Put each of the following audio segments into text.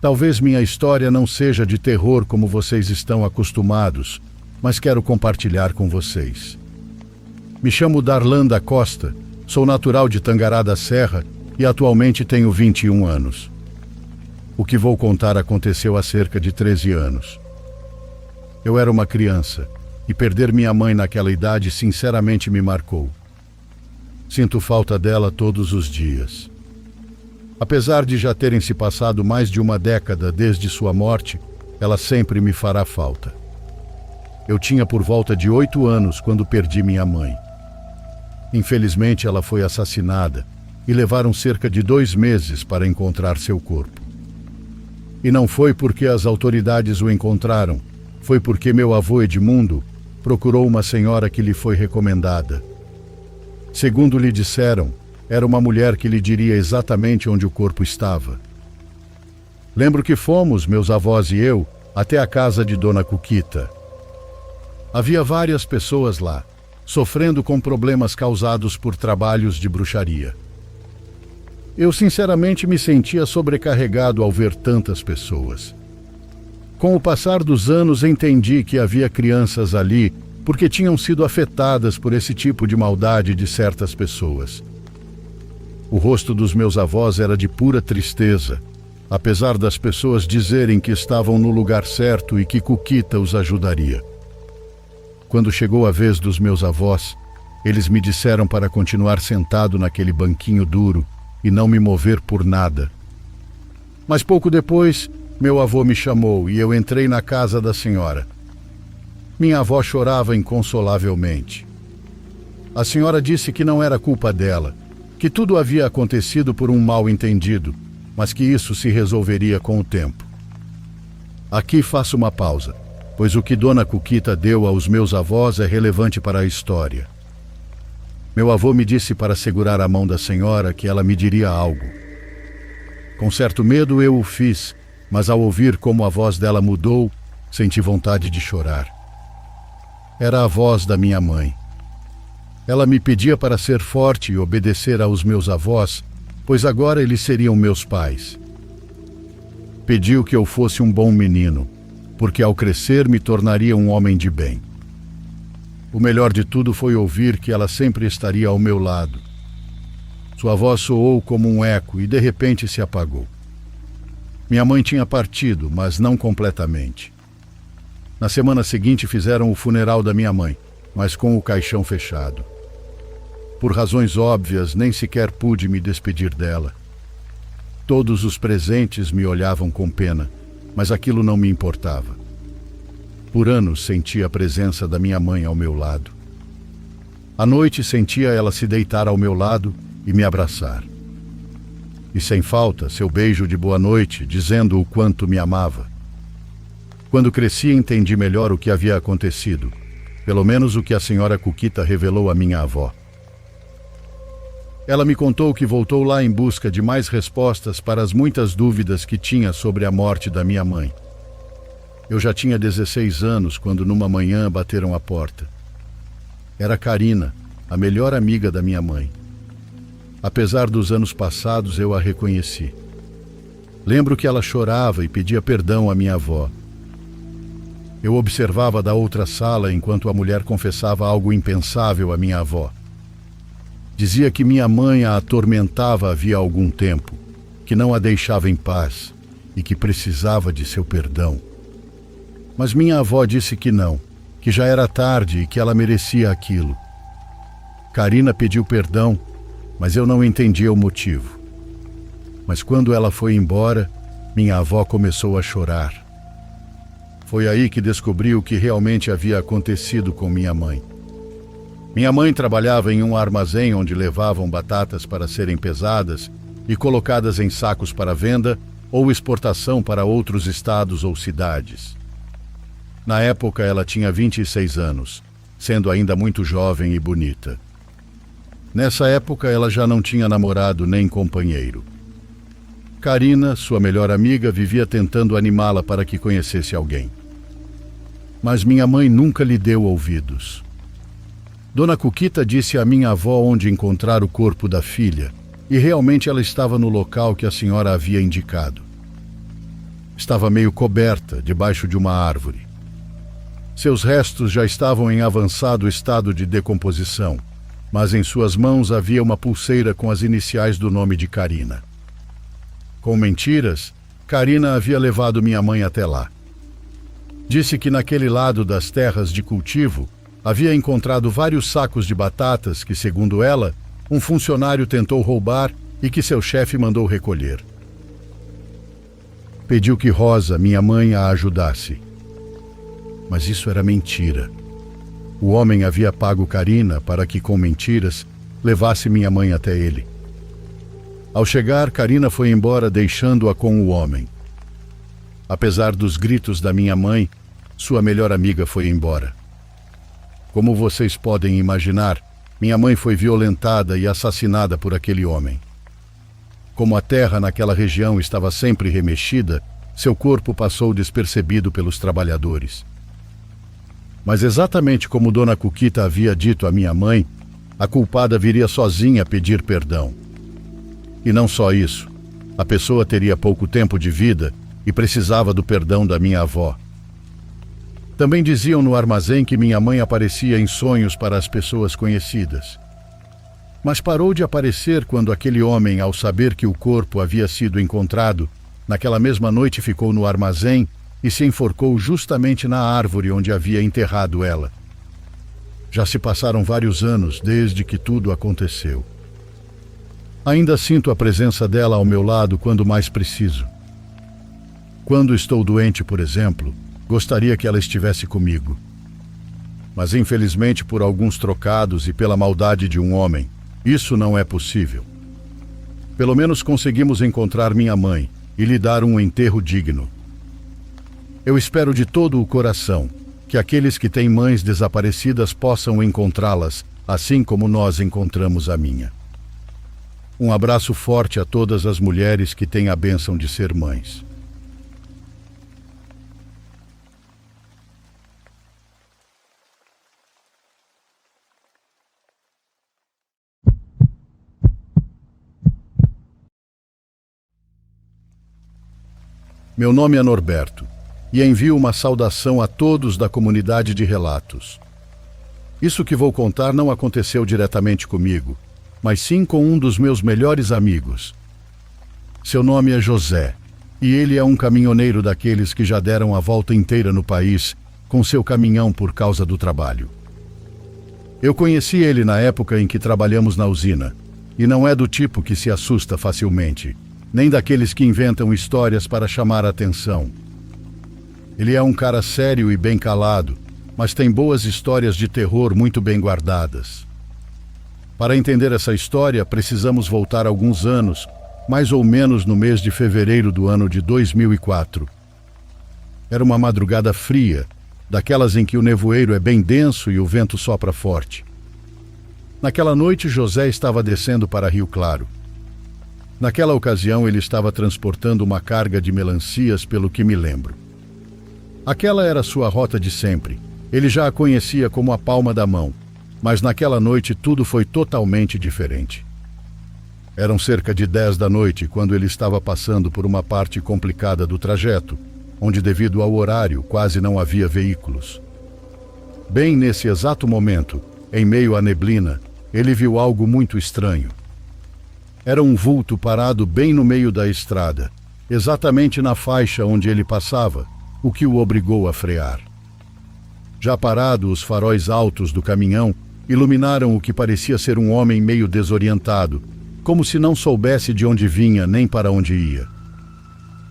Talvez minha história não seja de terror como vocês estão acostumados, mas quero compartilhar com vocês. Me chamo Darlan da Costa, sou natural de Tangará da Serra e atualmente tenho 21 anos. O que vou contar aconteceu há cerca de 13 anos. Eu era uma criança e perder minha mãe naquela idade sinceramente me marcou. Sinto falta dela todos os dias. Apesar de já terem se passado mais de uma década desde sua morte, ela sempre me fará falta. Eu tinha por volta de 8 anos quando perdi minha mãe. Infelizmente, ela foi assassinada e levaram cerca de 2 meses para encontrar seu corpo. E não foi porque as autoridades o encontraram, foi porque meu avô Edmundo procurou uma senhora que lhe foi recomendada. Segundo lhe disseram, era uma mulher que lhe diria exatamente onde o corpo estava. Lembro que fomos, meus avós e eu, até a casa de Dona Cuquita. Havia várias pessoas lá, sofrendo com problemas causados por trabalhos de bruxaria. Eu sinceramente me sentia sobrecarregado ao ver tantas pessoas. Com o passar dos anos entendi que havia crianças ali porque tinham sido afetadas por esse tipo de maldade de certas pessoas. O rosto dos meus avós era de pura tristeza, apesar das pessoas dizerem que estavam no lugar certo e que Cuquita os ajudaria. Quando chegou a vez dos meus avós, eles me disseram para continuar sentado naquele banquinho duro e não me mover por nada. Mas pouco depois, meu avô me chamou e eu entrei na casa da senhora. Minha avó chorava inconsolavelmente. A senhora disse que não era culpa dela, que tudo havia acontecido por um mal-entendido, mas que isso se resolveria com o tempo. Aqui faço uma pausa, pois o que Dona Cuquita deu aos meus avós é relevante para a história. Meu avô me disse para segurar a mão da senhora que ela me diria algo. Com certo medo eu o fiz, mas ao ouvir como a voz dela mudou, senti vontade de chorar. Era a voz da minha mãe. Ela me pedia para ser forte e obedecer aos meus avós, pois agora eles seriam meus pais. Pediu que eu fosse um bom menino, porque ao crescer me tornaria um homem de bem. O melhor de tudo foi ouvir que ela sempre estaria ao meu lado. Sua voz soou como um eco e de repente se apagou. Minha mãe tinha partido, mas não completamente. Na semana seguinte fizeram o funeral da minha mãe, mas com o caixão fechado. Por razões óbvias, nem sequer pude me despedir dela. Todos os presentes me olhavam com pena, mas aquilo não me importava. Por anos senti a presença da minha mãe ao meu lado. À noite sentia ela se deitar ao meu lado e me abraçar. E sem falta, seu beijo de boa noite, dizendo o quanto me amava. Quando cresci, entendi melhor o que havia acontecido, pelo menos o que a senhora Cuquita revelou à minha avó. Ela me contou que voltou lá em busca de mais respostas para as muitas dúvidas que tinha sobre a morte da minha mãe. Eu já tinha 16 anos quando numa manhã bateram a porta. Era Karina, a melhor amiga da minha mãe. Apesar dos anos passados, eu a reconheci. Lembro que ela chorava e pedia perdão à minha avó. Eu observava da outra sala enquanto a mulher confessava algo impensável à minha avó. Dizia que minha mãe a atormentava havia algum tempo, que não a deixava em paz e que precisava de seu perdão. Mas minha avó disse que não, que já era tarde e que ela merecia aquilo. Karina pediu perdão, mas eu não entendia o motivo. Mas quando ela foi embora, minha avó começou a chorar. Foi aí que descobri o que realmente havia acontecido com minha mãe. Minha mãe trabalhava em um armazém onde levavam batatas para serem pesadas e colocadas em sacos para venda ou exportação para outros estados ou cidades. Na época ela tinha 26 anos, sendo ainda muito jovem e bonita. Nessa época ela já não tinha namorado nem companheiro. Karina, sua melhor amiga, vivia tentando animá-la para que conhecesse alguém. Mas minha mãe nunca lhe deu ouvidos. Dona Cuquita disse à minha avó onde encontrar o corpo da filha, e realmente ela estava no local que a senhora havia indicado. Estava meio coberta debaixo de uma árvore. Seus restos já estavam em avançado estado de decomposição, mas em suas mãos havia uma pulseira com as iniciais do nome de Karina. Com mentiras, Karina havia levado minha mãe até lá. Disse que naquele lado das terras de cultivo havia encontrado vários sacos de batatas que, segundo ela, um funcionário tentou roubar e que seu chefe mandou recolher. Pediu que Rosa, minha mãe, a ajudasse. Mas isso era mentira. O homem havia pago Karina para que, com mentiras, levasse minha mãe até ele. Ao chegar, Karina foi embora, deixando-a com o homem. Apesar dos gritos da minha mãe, sua melhor amiga foi embora. Como vocês podem imaginar, minha mãe foi violentada e assassinada por aquele homem. Como a terra naquela região estava sempre remexida, seu corpo passou despercebido pelos trabalhadores. Mas exatamente como Dona Cuquita havia dito à minha mãe, a culpada viria sozinha pedir perdão. E não só isso, a pessoa teria pouco tempo de vida e precisava do perdão da minha avó. Também diziam no armazém que minha mãe aparecia em sonhos para as pessoas conhecidas. Mas parou de aparecer quando aquele homem, ao saber que o corpo havia sido encontrado, naquela mesma noite ficou no armazém e se enforcou justamente na árvore onde havia enterrado ela. Já se passaram vários anos desde que tudo aconteceu. Ainda sinto a presença dela ao meu lado quando mais preciso. Quando estou doente, por exemplo, gostaria que ela estivesse comigo. Mas infelizmente, por alguns trocados e pela maldade de um homem, isso não é possível. Pelo menos conseguimos encontrar minha mãe e lhe dar um enterro digno. Eu espero de todo o coração que aqueles que têm mães desaparecidas possam encontrá-las, assim como nós encontramos a minha. Um abraço forte a todas as mulheres que têm a bênção de ser mães. Meu nome é Norberto e envio uma saudação a todos da comunidade de relatos. Isso que vou contar não aconteceu diretamente comigo, mas sim com um dos meus melhores amigos. Seu nome é José, e ele é um caminhoneiro daqueles que já deram a volta inteira no país com seu caminhão por causa do trabalho. Eu conheci ele na época em que trabalhamos na usina, e não é do tipo que se assusta facilmente, nem daqueles que inventam histórias para chamar a atenção. Ele é um cara sério e bem calado, mas tem boas histórias de terror muito bem guardadas. Para entender essa história, precisamos voltar alguns anos, mais ou menos no mês de fevereiro do ano de 2004. Era uma madrugada fria, daquelas em que o nevoeiro é bem denso e o vento sopra forte. Naquela noite, José estava descendo para Rio Claro. Naquela ocasião, ele estava transportando uma carga de melancias, pelo que me lembro. Aquela era sua rota de sempre. Ele já a conhecia como a palma da mão. Mas naquela noite tudo foi totalmente diferente. Eram cerca de 10 da noite quando ele estava passando por uma parte complicada do trajeto, onde, devido ao horário, quase não havia veículos. Bem nesse exato momento, em meio à neblina, ele viu algo muito estranho. Era um vulto parado bem no meio da estrada, exatamente na faixa onde ele passava, o que o obrigou a frear. Já parado, os faróis altos do caminhão iluminaram o que parecia ser um homem meio desorientado, como se não soubesse de onde vinha nem para onde ia.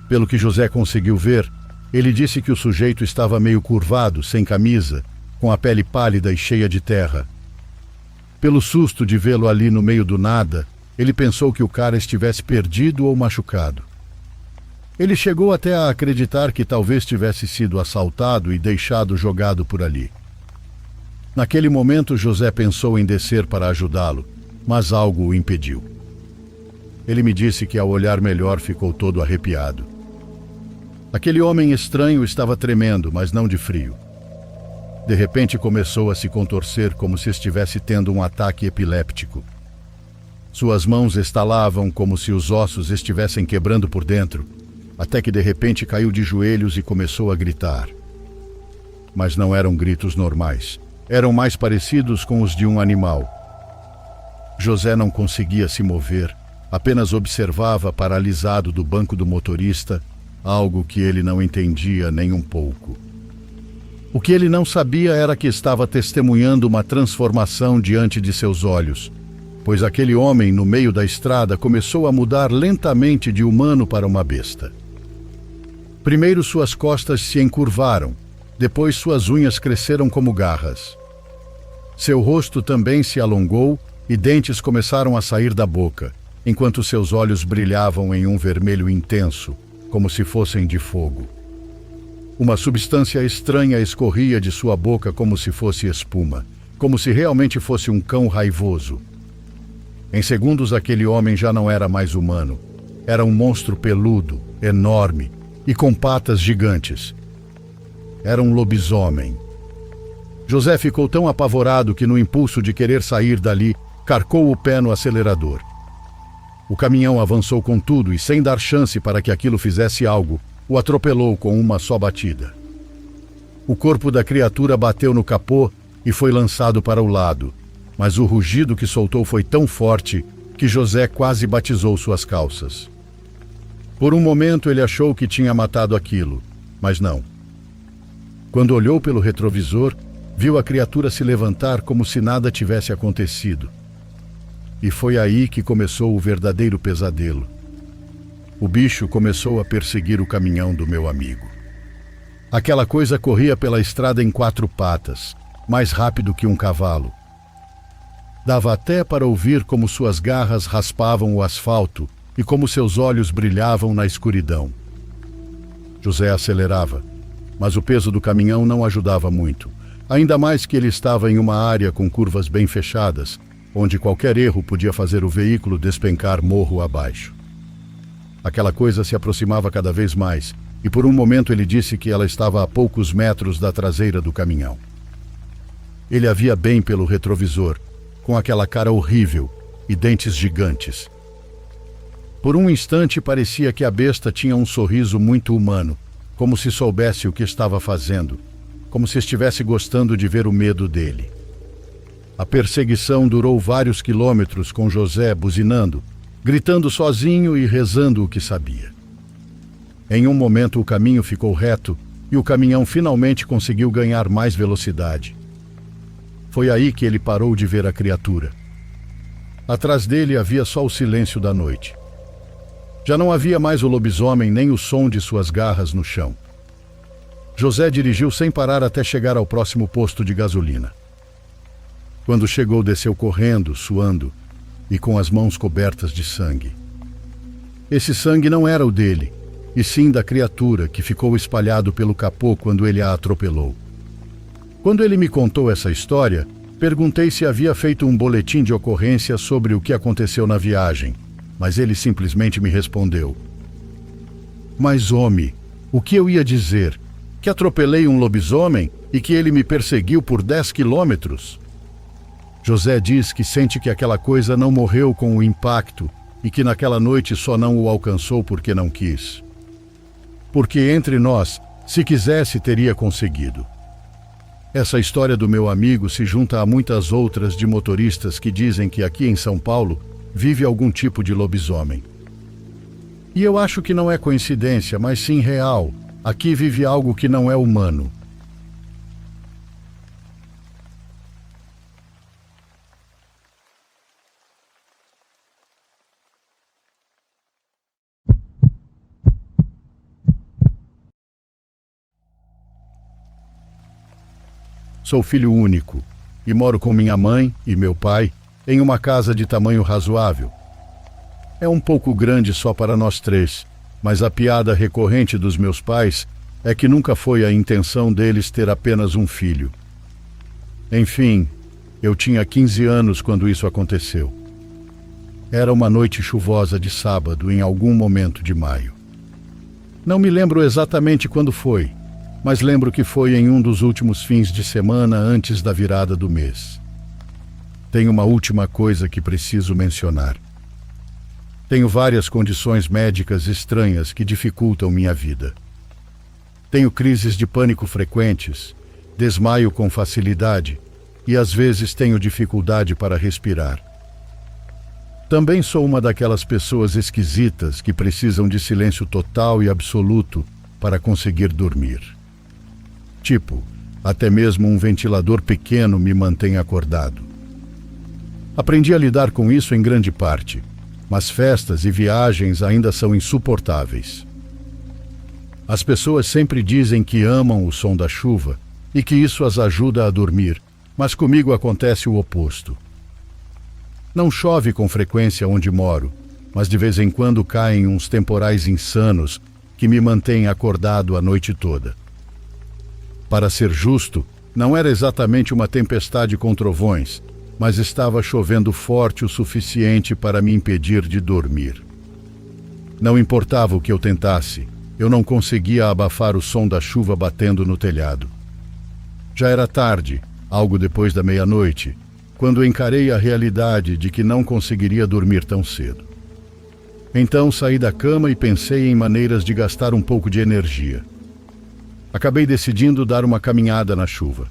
Pelo que José conseguiu ver, ele disse que o sujeito estava meio curvado, sem camisa, com a pele pálida e cheia de terra. Pelo susto de vê-lo ali no meio do nada, ele pensou que o cara estivesse perdido ou machucado. Ele chegou até a acreditar que talvez tivesse sido assaltado e deixado jogado por ali. Naquele momento, José pensou em descer para ajudá-lo, mas algo o impediu. Ele me disse que, ao olhar melhor, ficou todo arrepiado. Aquele homem estranho estava tremendo, mas não de frio. De repente, começou a se contorcer como se estivesse tendo um ataque epiléptico. Suas mãos estalavam como se os ossos estivessem quebrando por dentro, até que de repente caiu de joelhos e começou a gritar. Mas não eram gritos normais. Eram mais parecidos com os de um animal. José não conseguia se mover, apenas observava paralisado do banco do motorista, algo que ele não entendia nem um pouco. O que ele não sabia era que estava testemunhando uma transformação diante de seus olhos, pois aquele homem no meio da estrada começou a mudar lentamente de humano para uma besta. Primeiro suas costas se encurvaram, depois suas unhas cresceram como garras. Seu rosto também se alongou e dentes começaram a sair da boca, enquanto seus olhos brilhavam em um vermelho intenso, como se fossem de fogo. Uma substância estranha escorria de sua boca como se fosse espuma, como se realmente fosse um cão raivoso. Em segundos, aquele homem já não era mais humano. Era um monstro peludo, enorme e com patas gigantes. Era um lobisomem. José ficou tão apavorado que, no impulso de querer sair dali, carcou o pé no acelerador. O caminhão avançou com tudo e, sem dar chance para que aquilo fizesse algo, o atropelou com uma só batida. O corpo da criatura bateu no capô e foi lançado para o lado, mas o rugido que soltou foi tão forte que José quase batizou suas calças. Por um momento ele achou que tinha matado aquilo, mas não. Quando olhou pelo retrovisor, viu a criatura se levantar como se nada tivesse acontecido. E foi aí que começou o verdadeiro pesadelo. O bicho começou a perseguir o caminhão do meu amigo. Aquela coisa corria pela estrada em 4 patas, mais rápido que um cavalo. Dava até para ouvir como suas garras raspavam o asfalto e como seus olhos brilhavam na escuridão. José acelerava, mas o peso do caminhão não ajudava muito, ainda mais que ele estava em uma área com curvas bem fechadas, onde qualquer erro podia fazer o veículo despencar morro abaixo. Aquela coisa se aproximava cada vez mais, e por um momento ele disse que ela estava a poucos metros da traseira do caminhão. Ele a via bem pelo retrovisor, com aquela cara horrível e dentes gigantes. Por um instante parecia que a besta tinha um sorriso muito humano, como se soubesse o que estava fazendo, como se estivesse gostando de ver o medo dele. A perseguição durou vários quilômetros com José buzinando, gritando sozinho e rezando o que sabia. Em um momento o caminho ficou reto e o caminhão finalmente conseguiu ganhar mais velocidade. Foi aí que ele parou de ver a criatura. Atrás dele havia só o silêncio da noite. Já não havia mais o lobisomem nem o som de suas garras no chão. José dirigiu sem parar até chegar ao próximo posto de gasolina. Quando chegou, desceu correndo, suando e com as mãos cobertas de sangue. Esse sangue não era o dele, e sim da criatura que ficou espalhado pelo capô quando ele a atropelou. Quando ele me contou essa história, perguntei se havia feito um boletim de ocorrência sobre o que aconteceu na viagem, mas ele simplesmente me respondeu: "Mas, homem, o que eu ia dizer? Que atropelei um lobisomem e que ele me perseguiu por 10 quilômetros?" José diz que sente que aquela coisa não morreu com o impacto e que naquela noite só não o alcançou porque não quis. Porque entre nós, se quisesse, teria conseguido. Essa história do meu amigo se junta a muitas outras de motoristas que dizem que aqui em São Paulo vive algum tipo de lobisomem. E eu acho que não é coincidência, mas sim real. Aqui vive algo que não é humano. Sou filho único e moro com minha mãe e meu pai em uma casa de tamanho razoável. É um pouco grande só para nós 3, mas a piada recorrente dos meus pais é que nunca foi a intenção deles ter apenas um filho. Enfim, eu tinha 15 anos quando isso aconteceu. Era uma noite chuvosa de sábado em algum momento de maio. Não me lembro exatamente quando foi, mas lembro que foi em um dos últimos fins de semana antes da virada do mês. Tem uma última coisa que preciso mencionar. Tenho várias condições médicas estranhas que dificultam minha vida. Tenho crises de pânico frequentes, desmaio com facilidade e às vezes tenho dificuldade para respirar. Também sou uma daquelas pessoas esquisitas que precisam de silêncio total e absoluto para conseguir dormir. Tipo, até mesmo um ventilador pequeno me mantém acordado. Aprendi a lidar com isso em grande parte, mas festas e viagens ainda são insuportáveis. As pessoas sempre dizem que amam o som da chuva e que isso as ajuda a dormir, mas comigo acontece o oposto. Não chove com frequência onde moro, mas de vez em quando caem uns temporais insanos que me mantêm acordado a noite toda. Para ser justo, não era exatamente uma tempestade com trovões, mas estava chovendo forte o suficiente para me impedir de dormir. Não importava o que eu tentasse, eu não conseguia abafar o som da chuva batendo no telhado. Já era tarde, algo depois da meia-noite, quando encarei a realidade de que não conseguiria dormir tão cedo. Então saí da cama e pensei em maneiras de gastar um pouco de energia. Acabei decidindo dar uma caminhada na chuva.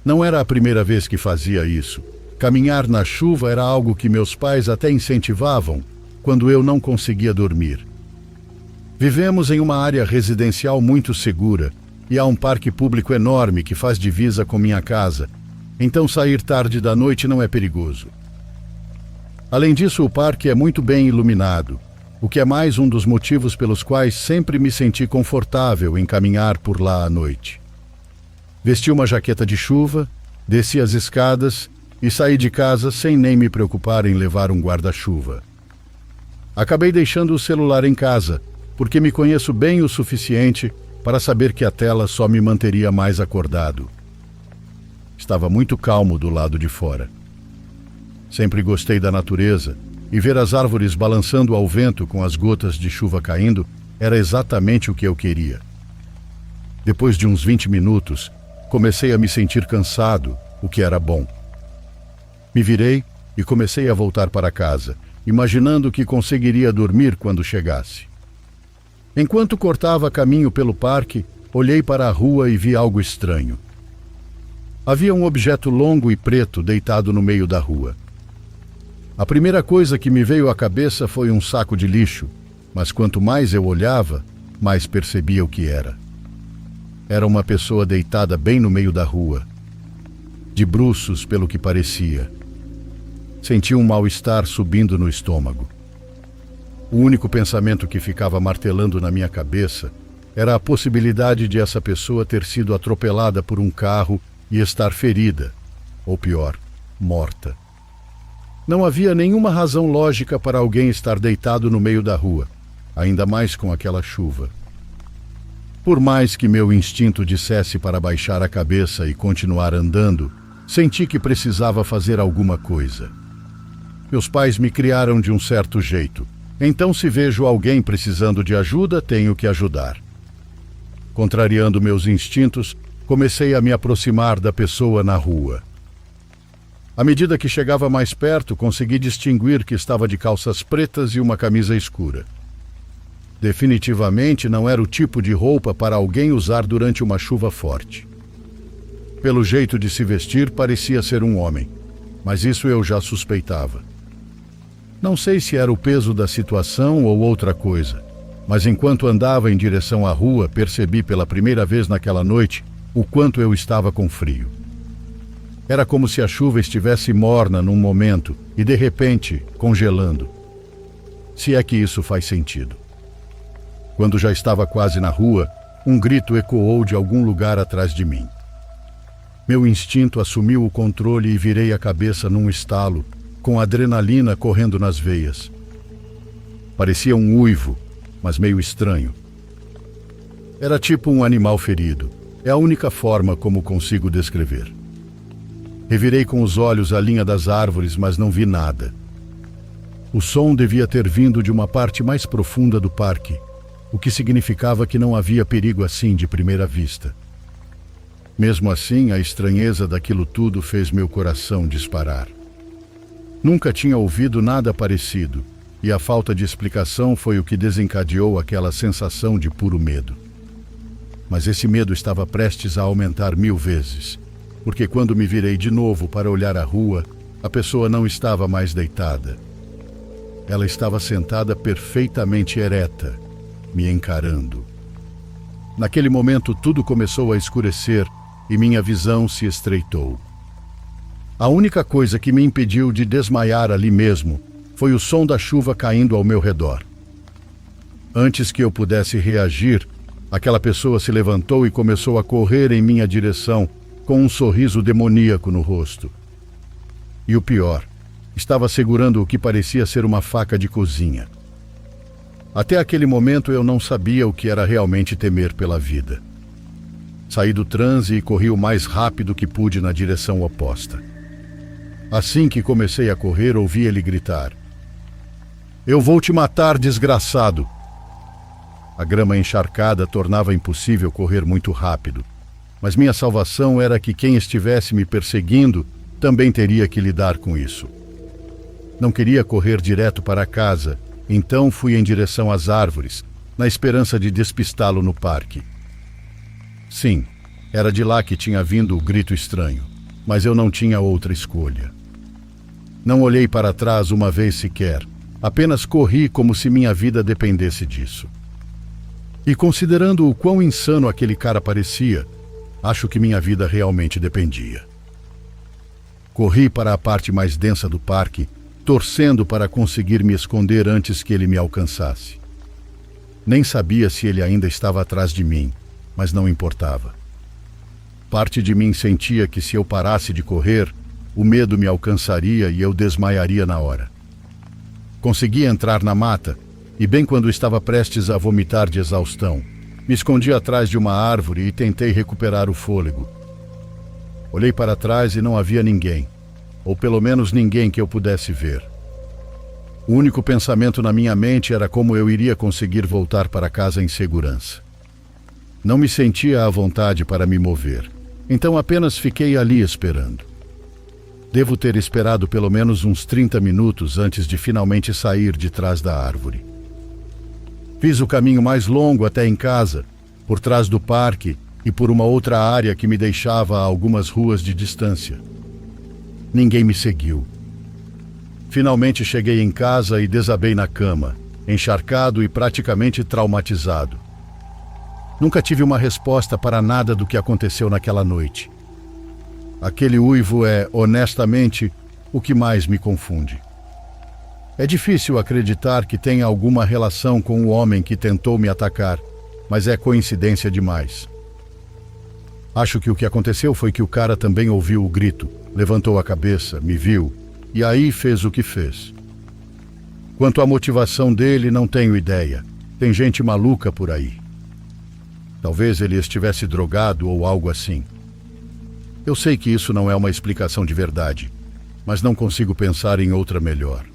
Não era a primeira vez que fazia isso. Caminhar na chuva era algo que meus pais até incentivavam quando eu não conseguia dormir. Vivemos em uma área residencial muito segura e há um parque público enorme que faz divisa com minha casa, então sair tarde da noite não é perigoso. Além disso, o parque é muito bem iluminado, o que é mais um dos motivos pelos quais sempre me senti confortável em caminhar por lá à noite. Vesti uma jaqueta de chuva, desci as escadas e saí de casa sem nem me preocupar em levar um guarda-chuva. Acabei deixando o celular em casa, porque me conheço bem o suficiente para saber que a tela só me manteria mais acordado. Estava muito calmo do lado de fora. Sempre gostei da natureza e ver as árvores balançando ao vento com as gotas de chuva caindo era exatamente o que eu queria. Depois de uns 20 minutos, comecei a me sentir cansado, o que era bom. Me virei e comecei a voltar para casa, imaginando que conseguiria dormir quando chegasse. Enquanto cortava caminho pelo parque, olhei para a rua e vi algo estranho. Havia um objeto longo e preto deitado no meio da rua. A primeira coisa que me veio à cabeça foi um saco de lixo, mas quanto mais eu olhava, mais percebia o que era. Era uma pessoa deitada bem no meio da rua, de bruços pelo que parecia. Senti um mal-estar subindo no estômago. O único pensamento que ficava martelando na minha cabeça era a possibilidade de essa pessoa ter sido atropelada por um carro e estar ferida, ou pior, morta. Não havia nenhuma razão lógica para alguém estar deitado no meio da rua, ainda mais com aquela chuva. Por mais que meu instinto dissesse para baixar a cabeça e continuar andando, senti que precisava fazer alguma coisa. Meus pais me criaram de um certo jeito, então se vejo alguém precisando de ajuda, tenho que ajudar. Contrariando meus instintos, comecei a me aproximar da pessoa na rua. À medida que chegava mais perto, consegui distinguir que estava de calças pretas e uma camisa escura. Definitivamente não era o tipo de roupa para alguém usar durante uma chuva forte. Pelo jeito de se vestir, parecia ser um homem, mas isso eu já suspeitava. Não sei se era o peso da situação ou outra coisa, mas enquanto andava em direção à rua, percebi pela primeira vez naquela noite o quanto eu estava com frio. Era como se a chuva estivesse morna num momento e, de repente, congelando. Se é que isso faz sentido. Quando já estava quase na rua, um grito ecoou de algum lugar atrás de mim. Meu instinto assumiu o controle e virei a cabeça num estalo, com adrenalina correndo nas veias. Parecia um uivo, mas meio estranho. Era tipo um animal ferido. É a única forma como consigo descrever. Revirei com os olhos a linha das árvores, mas não vi nada. O som devia ter vindo de uma parte mais profunda do parque, o que significava que não havia perigo assim de primeira vista. Mesmo assim, a estranheza daquilo tudo fez meu coração disparar. Nunca tinha ouvido nada parecido, e a falta de explicação foi o que desencadeou aquela sensação de puro medo. Mas esse medo estava prestes a aumentar 1000 vezes, porque quando me virei de novo para olhar a rua, a pessoa não estava mais deitada. Ela estava sentada perfeitamente ereta, me encarando. Naquele momento tudo começou a escurecer e minha visão se estreitou. A única coisa que me impediu de desmaiar ali mesmo foi o som da chuva caindo ao meu redor. Antes que eu pudesse reagir, aquela pessoa se levantou e começou a correr em minha direção com um sorriso demoníaco no rosto. E o pior, estava segurando o que parecia ser uma faca de cozinha. Até aquele momento eu não sabia o que era realmente temer pela vida. Saí do transe e corri o mais rápido que pude na direção oposta. Assim que comecei a correr, ouvi ele gritar: "Eu vou te matar, desgraçado!" A grama encharcada tornava impossível correr muito rápido, mas minha salvação era que quem estivesse me perseguindo também teria que lidar com isso. Não queria correr direto para casa, então fui em direção às árvores, na esperança de despistá-lo no parque. Sim, era de lá que tinha vindo o grito estranho, mas eu não tinha outra escolha. Não olhei para trás uma vez sequer, apenas corri como se minha vida dependesse disso. E considerando o quão insano aquele cara parecia, acho que minha vida realmente dependia. Corri para a parte mais densa do parque, torcendo para conseguir me esconder antes que ele me alcançasse. Nem sabia se ele ainda estava atrás de mim, mas não importava. Parte de mim sentia que se eu parasse de correr, o medo me alcançaria e eu desmaiaria na hora. Consegui entrar na mata e, bem quando estava prestes a vomitar de exaustão, me escondi atrás de uma árvore e tentei recuperar o fôlego. Olhei para trás e não havia ninguém, ou pelo menos ninguém que eu pudesse ver. O único pensamento na minha mente era como eu iria conseguir voltar para casa em segurança. Não me sentia à vontade para me mover, então apenas fiquei ali esperando. Devo ter esperado pelo menos uns 30 minutos antes de finalmente sair de trás da árvore. Fiz o caminho mais longo até em casa, por trás do parque e por uma outra área que me deixava a algumas ruas de distância. Ninguém me seguiu. Finalmente cheguei em casa e desabei na cama, encharcado e praticamente traumatizado. Nunca tive uma resposta para nada do que aconteceu naquela noite. Aquele uivo é, honestamente, o que mais me confunde. É difícil acreditar que tenha alguma relação com o homem que tentou me atacar, mas é coincidência demais. Acho que o que aconteceu foi que o cara também ouviu o grito, levantou a cabeça, me viu, e aí fez o que fez. Quanto à motivação dele, não tenho ideia. Tem gente maluca por aí. Talvez ele estivesse drogado ou algo assim. Eu sei que isso não é uma explicação de verdade, mas não consigo pensar em outra melhor.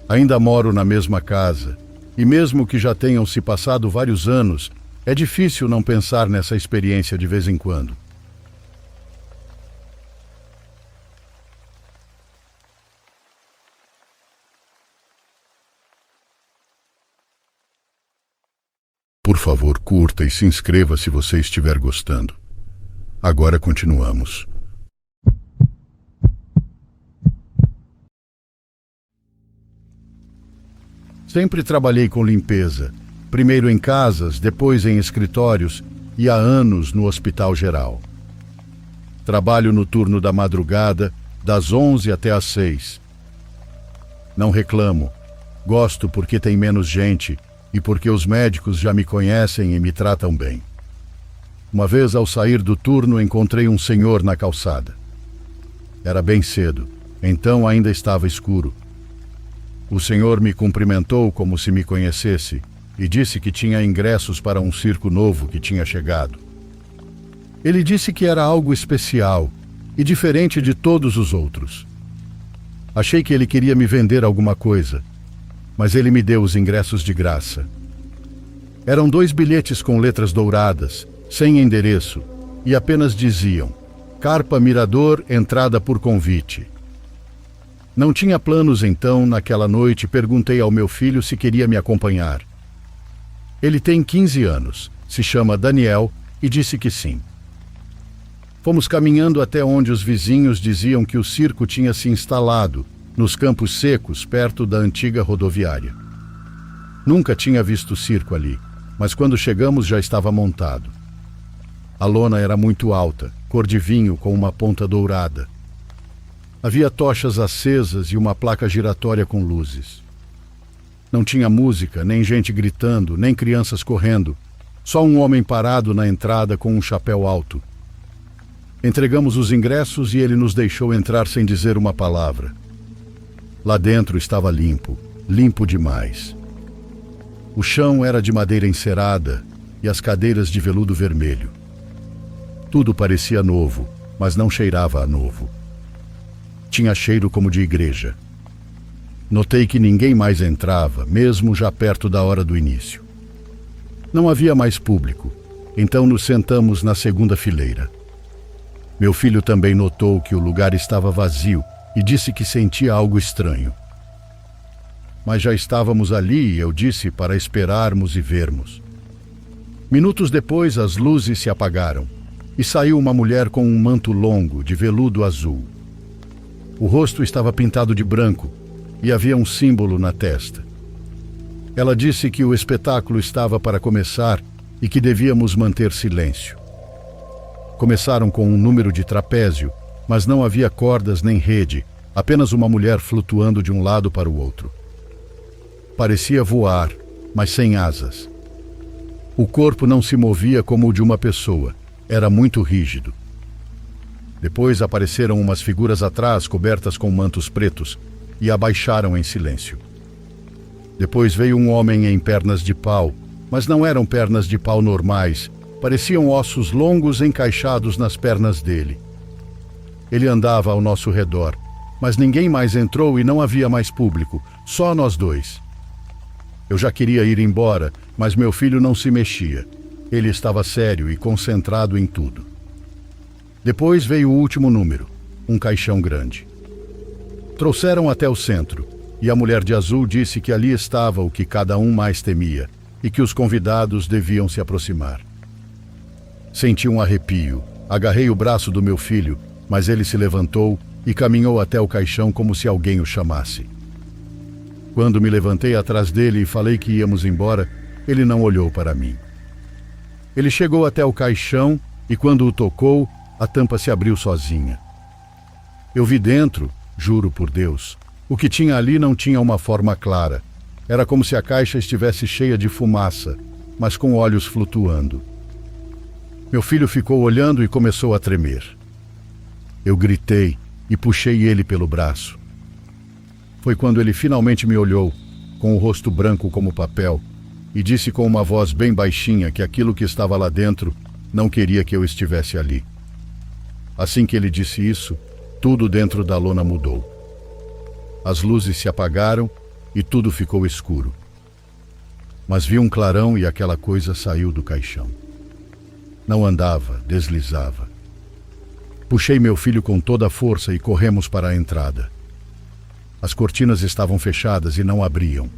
Ainda moro na mesma casa, e mesmo que já tenham se passado vários anos, é difícil não pensar nessa experiência de vez em quando. Por favor, curta e se inscreva se você estiver gostando. Agora continuamos. Sempre trabalhei com limpeza, primeiro em casas, depois em escritórios e há anos no hospital geral. Trabalho no turno da madrugada, das 11 até às 6. Não reclamo, gosto porque tem menos gente e porque os médicos já me conhecem e me tratam bem. Uma vez, ao sair do turno, encontrei um senhor na calçada. Era bem cedo, então ainda estava escuro. O senhor me cumprimentou como se me conhecesse e disse que tinha ingressos para um circo novo que tinha chegado. Ele disse que era algo especial e diferente de todos os outros. Achei que ele queria me vender alguma coisa, mas ele me deu os ingressos de graça. Eram 2 bilhetes com letras douradas, sem endereço, e apenas diziam: Carpa Mirador, entrada por convite. Não tinha planos então, naquela noite, perguntei ao meu filho se queria me acompanhar. Ele tem 15 anos, se chama Daniel e disse que sim. Fomos caminhando até onde os vizinhos diziam que o circo tinha se instalado, nos campos secos, perto da antiga rodoviária. Nunca tinha visto circo ali, mas quando chegamos já estava montado. A lona era muito alta, cor de vinho com uma ponta dourada. Havia tochas acesas e uma placa giratória com luzes. Não tinha música, nem gente gritando, nem crianças correndo, só um homem parado na entrada com um chapéu alto. Entregamos os ingressos e ele nos deixou entrar sem dizer uma palavra. Lá dentro estava limpo, limpo demais. O chão era de madeira encerada e as cadeiras de veludo vermelho. Tudo parecia novo, mas não cheirava a novo. Tinha cheiro como de igreja. Notei que ninguém mais entrava, mesmo já perto da hora do início. Não havia mais público, então nos sentamos na segunda fileira. Meu filho também notou que o lugar estava vazio e disse que sentia algo estranho. Mas já estávamos ali e eu disse para esperarmos e vermos. Minutos depois, as luzes se apagaram e saiu uma mulher com um manto longo de veludo azul. O rosto estava pintado de branco e havia um símbolo na testa. Ela disse que o espetáculo estava para começar e que devíamos manter silêncio. Começaram com um número de trapézio, mas não havia cordas nem rede, apenas uma mulher flutuando de um lado para o outro. Parecia voar, mas sem asas. O corpo não se movia como o de uma pessoa, era muito rígido. Depois apareceram umas figuras atrás cobertas com mantos pretos e abaixaram em silêncio. Depois veio um homem em pernas de pau, mas não eram pernas de pau normais, pareciam ossos longos encaixados nas pernas dele. Ele andava ao nosso redor, mas ninguém mais entrou e não havia mais público, só nós dois. Eu já queria ir embora, mas meu filho não se mexia. Ele estava sério e concentrado em tudo. Depois veio o último número, um caixão grande. Trouxeram até o centro, e a mulher de azul disse que ali estava o que cada um mais temia, e que os convidados deviam se aproximar. Senti um arrepio, agarrei o braço do meu filho, mas ele se levantou e caminhou até o caixão como se alguém o chamasse. Quando me levantei atrás dele e falei que íamos embora, ele não olhou para mim. Ele chegou até o caixão e quando o tocou, a tampa se abriu sozinha. Eu vi dentro, juro por Deus, o que tinha ali não tinha uma forma clara. Era como se a caixa estivesse cheia de fumaça, mas com olhos flutuando. Meu filho ficou olhando e começou a tremer. Eu gritei e puxei ele pelo braço. Foi quando ele finalmente me olhou, com o rosto branco como papel, e disse com uma voz bem baixinha que aquilo que estava lá dentro não queria que eu estivesse ali. Assim que ele disse isso, tudo dentro da lona mudou. As luzes se apagaram e tudo ficou escuro. Mas vi um clarão e aquela coisa saiu do caixão. Não andava, deslizava. Puxei meu filho com toda a força e corremos para a entrada. As cortinas estavam fechadas e não abriam.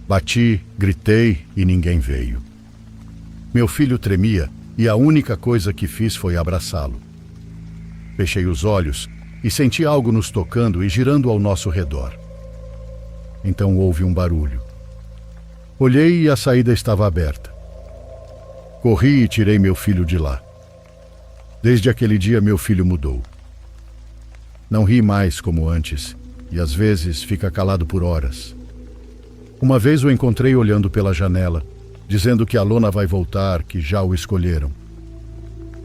Bati, gritei e ninguém veio. Meu filho tremia e a única coisa que fiz foi abraçá-lo. Fechei os olhos e senti algo nos tocando e girando ao nosso redor. Então houve um barulho. Olhei e a saída estava aberta. Corri e tirei meu filho de lá. Desde aquele dia meu filho mudou. Não ri mais como antes e às vezes fica calado por horas. Uma vez o encontrei olhando pela janela, dizendo que a lona vai voltar, que já o escolheram.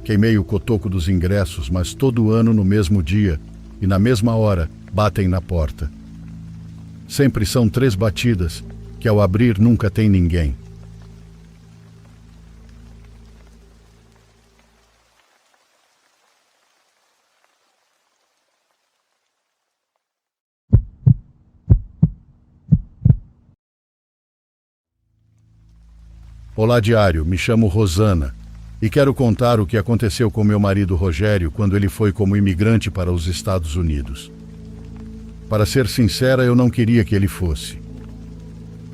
Queimei o cotoco dos ingressos, mas todo ano no mesmo dia e na mesma hora batem na porta. Sempre são 3 batidas, que ao abrir nunca tem ninguém. Olá, diário, me chamo Rosana e quero contar o que aconteceu com meu marido Rogério quando ele foi como imigrante para os Estados Unidos. Para ser sincera, eu não queria que ele fosse.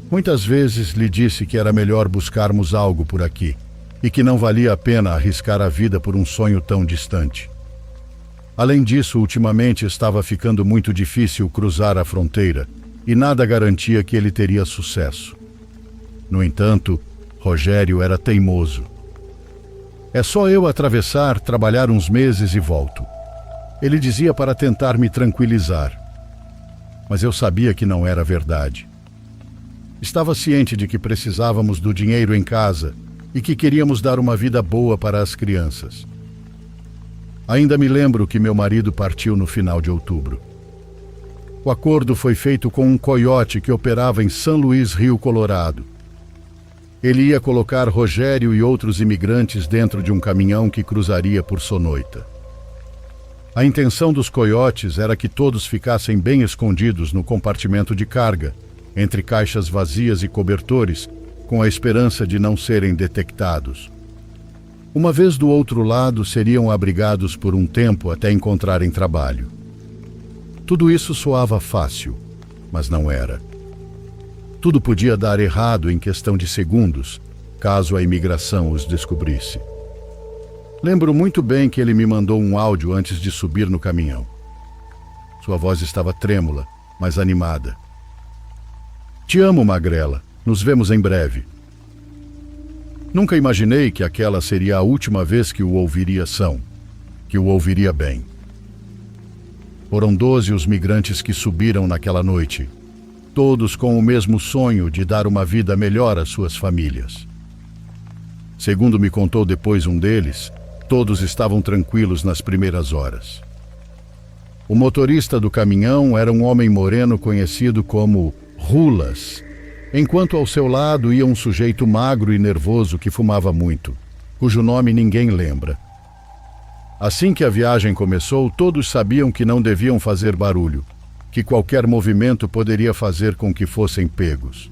Muitas vezes lhe disse que era melhor buscarmos algo por aqui e que não valia a pena arriscar a vida por um sonho tão distante. Além disso, ultimamente estava ficando muito difícil cruzar a fronteira e nada garantia que ele teria sucesso. No entanto, Rogério era teimoso. É só eu atravessar, trabalhar uns meses e volto. Ele dizia para tentar me tranquilizar. Mas eu sabia que não era verdade. Estava ciente de que precisávamos do dinheiro em casa e que queríamos dar uma vida boa para as crianças. Ainda me lembro que meu marido partiu no final de outubro. O acordo foi feito com um coiote que operava em São Luís, Rio Colorado. Ele ia colocar Rogério e outros imigrantes dentro de um caminhão que cruzaria por Sonoita. A intenção dos coiotes era que todos ficassem bem escondidos no compartimento de carga, entre caixas vazias e cobertores, com a esperança de não serem detectados. Uma vez do outro lado, seriam abrigados por um tempo até encontrarem trabalho. Tudo isso soava fácil, mas não era. Tudo podia dar errado em questão de segundos, caso a imigração os descobrisse. Lembro muito bem que ele me mandou um áudio antes de subir no caminhão. Sua voz estava trêmula, mas animada. Te amo, Magrela. Nos vemos em breve. Nunca imaginei que aquela seria a última vez que o ouviria são, que o ouviria bem. Foram 12 os migrantes que subiram naquela noite, todos com o mesmo sonho de dar uma vida melhor às suas famílias. Segundo me contou depois um deles, todos estavam tranquilos nas primeiras horas. O motorista do caminhão era um homem moreno conhecido como Rulas, enquanto ao seu lado ia um sujeito magro e nervoso que fumava muito, cujo nome ninguém lembra. Assim que a viagem começou, todos sabiam que não deviam fazer barulho, que qualquer movimento poderia fazer com que fossem pegos.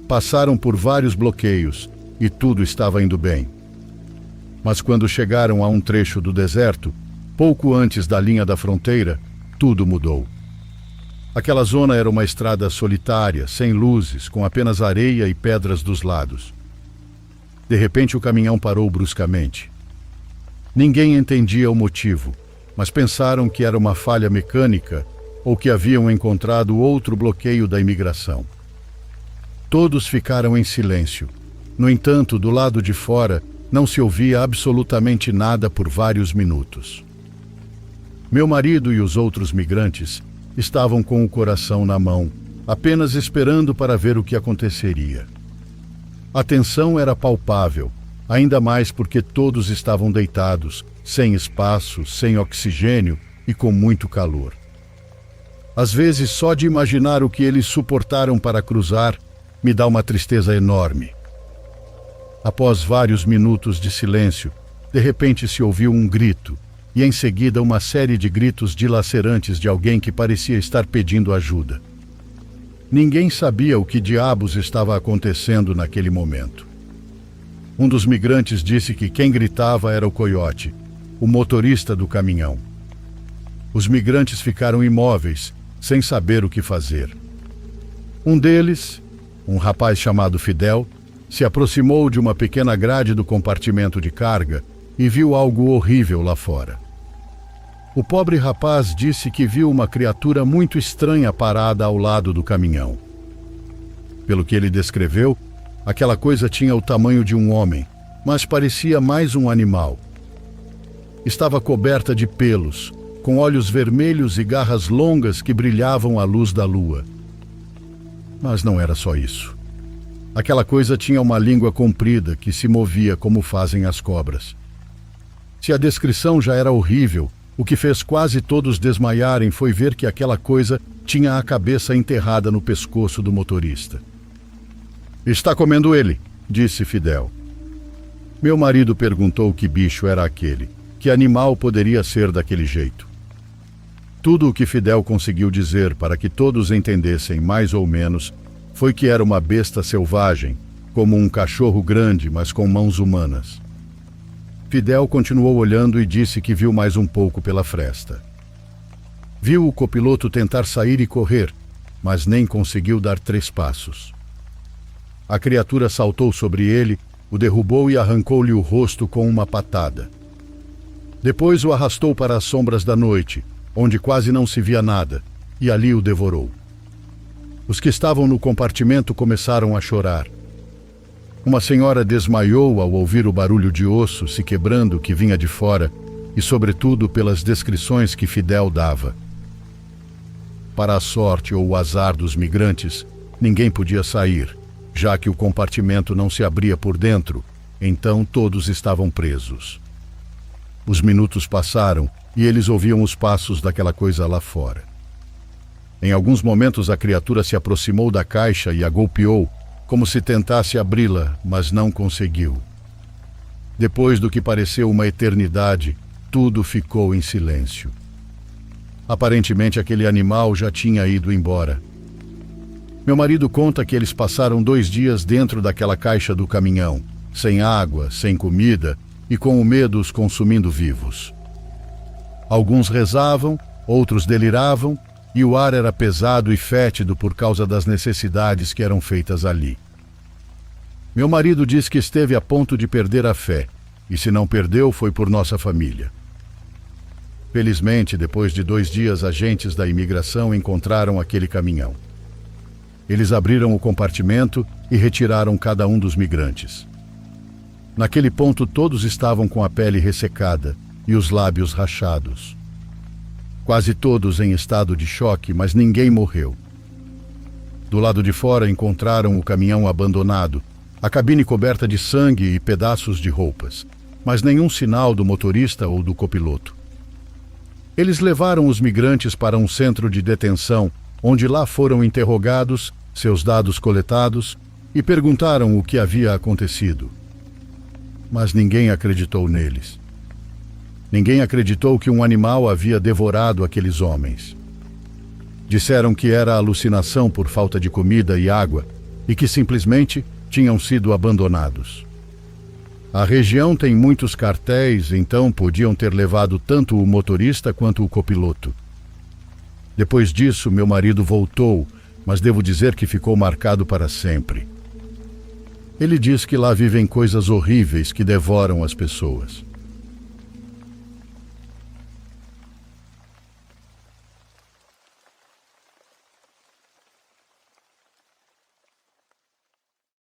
Passaram por vários bloqueios e tudo estava indo bem. Mas quando chegaram a um trecho do deserto, pouco antes da linha da fronteira, tudo mudou. Aquela zona era uma estrada solitária, sem luzes, com apenas areia e pedras dos lados. De repente, o caminhão parou bruscamente. Ninguém entendia o motivo, mas pensaram que era uma falha mecânica ou que haviam encontrado outro bloqueio da imigração. Todos ficaram em silêncio. No entanto, do lado de fora, não se ouvia absolutamente nada por vários minutos. Meu marido e os outros migrantes estavam com o coração na mão, apenas esperando para ver o que aconteceria. A tensão era palpável, ainda mais porque todos estavam deitados, sem espaço, sem oxigênio e com muito calor. Às vezes, só de imaginar o que eles suportaram para cruzar, me dá uma tristeza enorme. Após vários minutos de silêncio, de repente se ouviu um grito, e em seguida uma série de gritos dilacerantes de alguém que parecia estar pedindo ajuda. Ninguém sabia o que diabos estava acontecendo naquele momento. Um dos migrantes disse que quem gritava era o coiote, o motorista do caminhão. Os migrantes ficaram imóveis, sem saber o que fazer. Um deles, um rapaz chamado Fidel, se aproximou de uma pequena grade do compartimento de carga e viu algo horrível lá fora. O pobre rapaz disse que viu uma criatura muito estranha parada ao lado do caminhão. Pelo que ele descreveu, aquela coisa tinha o tamanho de um homem, mas parecia mais um animal. Estava coberta de pelos, com olhos vermelhos e garras longas que brilhavam à luz da lua. Mas não era só isso. Aquela coisa tinha uma língua comprida que se movia como fazem as cobras. Se a descrição já era horrível, o que fez quase todos desmaiarem foi ver que aquela coisa tinha a cabeça enterrada no pescoço do motorista. Está comendo ele, disse Fidel. Meu marido perguntou que bicho era aquele, que animal poderia ser daquele jeito. Tudo o que Fidel conseguiu dizer para que todos entendessem mais ou menos foi que era uma besta selvagem, como um cachorro grande, mas com mãos humanas. Fidel continuou olhando e disse que viu mais um pouco pela fresta. Viu o copiloto tentar sair e correr, mas nem conseguiu dar 3 passos. A criatura saltou sobre ele, o derrubou e arrancou-lhe o rosto com uma patada. Depois o arrastou para as sombras da noite, onde quase não se via nada, e ali o devorou. Os que estavam no compartimento começaram a chorar. Uma senhora desmaiou ao ouvir o barulho de osso se quebrando que vinha de fora e, sobretudo, pelas descrições que Fidel dava. Para a sorte ou o azar dos migrantes, ninguém podia sair, já que o compartimento não se abria por dentro, então todos estavam presos. Os minutos passaram e eles ouviam os passos daquela coisa lá fora. Em alguns momentos a criatura se aproximou da caixa e a golpeou, como se tentasse abri-la, mas não conseguiu. Depois do que pareceu uma eternidade, tudo ficou em silêncio. Aparentemente aquele animal já tinha ido embora. Meu marido conta que eles passaram 2 dias dentro daquela caixa do caminhão, sem água, sem comida e com o medo os consumindo vivos. Alguns rezavam, outros deliravam, e o ar era pesado e fétido por causa das necessidades que eram feitas ali. Meu marido diz que esteve a ponto de perder a fé, e se não perdeu foi por nossa família. Felizmente, depois de 2 dias, agentes da imigração encontraram aquele caminhão. Eles abriram o compartimento e retiraram cada um dos migrantes. Naquele ponto todos estavam com a pele ressecada e os lábios rachados. Quase todos em estado de choque, mas ninguém morreu. Do lado de fora encontraram o caminhão abandonado, a cabine coberta de sangue e pedaços de roupas, mas nenhum sinal do motorista ou do copiloto. Eles levaram os migrantes para um centro de detenção, onde lá foram interrogados, seus dados coletados, e perguntaram o que havia acontecido. Mas ninguém acreditou neles. Ninguém acreditou que um animal havia devorado aqueles homens. Disseram que era alucinação por falta de comida e água e que simplesmente tinham sido abandonados. A região tem muitos cartéis, então podiam ter levado tanto o motorista quanto o copiloto. Depois disso, meu marido voltou, mas devo dizer que ficou marcado para sempre. Ele diz que lá vivem coisas horríveis que devoram as pessoas.